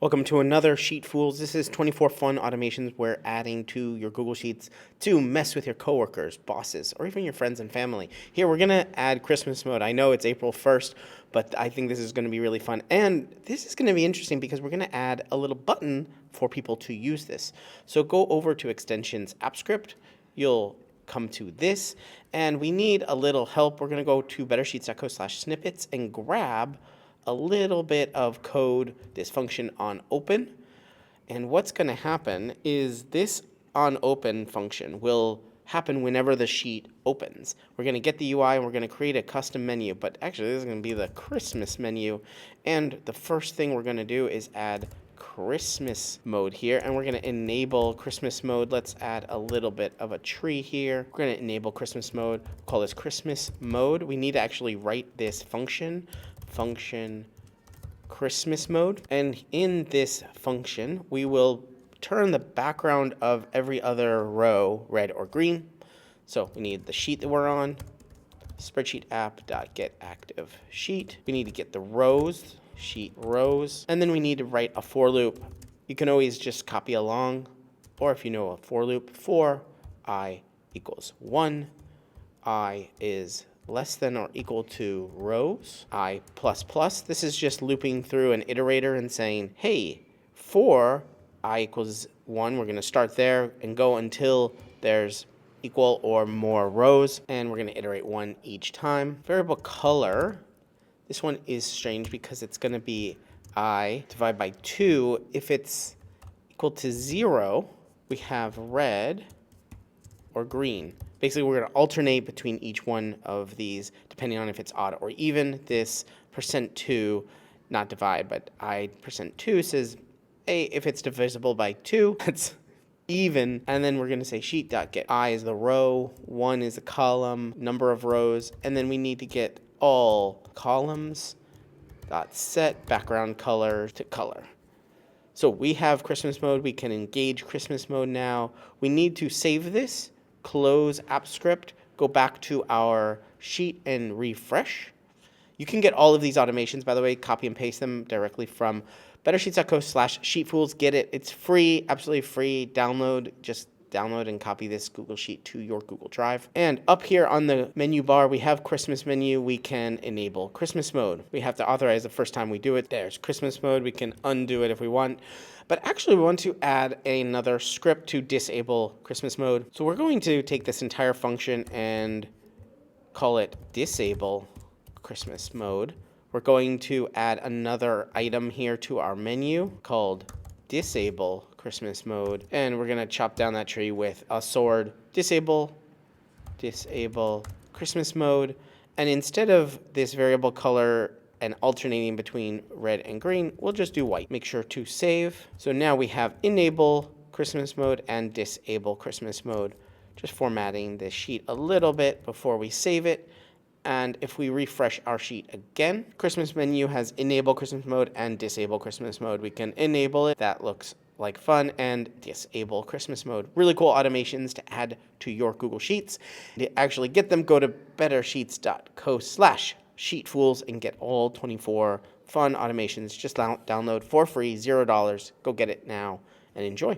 Welcome to another Sheet Fools. This is 24 fun automations we're adding to your Google Sheets to mess with your coworkers, bosses, or even your friends and family. Here, we're going to add Christmas mode. I know it's April 1st, but I think this is going to be really fun. And this is going to be interesting because we're going to add a little button for people to use this. So go over to Extensions App Script. You'll come to this, and we need a little help. We're going to go to bettersheets.co/snippets and grab a little bit of code, this function on open. And what's going to happen is this on open function will happen whenever the sheet opens. We're going to get the UI and we're going to create a custom menu, but actually this is going to be the Christmas menu. And the first thing we're going to do is add Christmas mode here, and we're going to enable Christmas mode. Let's add a little bit of a tree here. We're going to enable Christmas mode, call this Christmas mode. We need to actually write this function Christmas mode, and in this function we will turn the background of every other row red or green. So we need the sheet that we're on, spreadsheet app.getActive sheet. We need to get the rows, sheet rows, and then we need to write a for loop. You can always just copy along, or if you know a for loop, for I equals 1, I is less than or equal to rows, I plus plus. This is just looping through an iterator and saying, hey, for I equals 1, we're going to start there and go until there's equal or more rows, and we're going to iterate 1 each time. Variable color, this one is strange because it's going to be I divided by 2. If it's equal to 0, we have red or green. Basically, we're going to alternate between each one of these depending on if it's odd or even. This %2, not divide, but I %2 says, hey, if it's divisible by 2, it's even. And then we're going to say sheet.get I is the row, 1 is the column, number of rows, and then we need to get all columns dot set background color to color. So we have Christmas mode. We can engage Christmas mode now. We need to save this, close app script, go back to our sheet and refresh. You can get all of these automations, by the way, copy and paste them directly from bettersheets.co/sheetfools. Get it. It's free, absolutely free. Download, just download and copy this Google Sheet to your Google Drive. And up here on the menu bar, we have Christmas menu. We can enable Christmas mode. We have to authorize the first time we do it. There's Christmas mode. We can undo it if we want. But actually, we want to add another script to disable Christmas mode. So we're going to take this entire function and call it disable Christmas mode. We're going to add another item here to our menu called disable Christmas mode, and we're going to chop down that tree with a sword. Disable Christmas mode, and instead of this variable color and alternating between red and green, we'll just do white. Make sure to save. So now we have enable Christmas mode and disable Christmas mode. Just formatting this sheet a little bit before we save it. And if we refresh our sheet again, Christmas menu has enable Christmas mode and disable Christmas mode. We can enable it. That looks like fun. And disable Christmas mode. Really cool automations to add to your Google Sheets. To actually get them, go to bettersheets.co/sheetfools and get all 24 fun automations. Just download for free, $0. Go get it now and enjoy.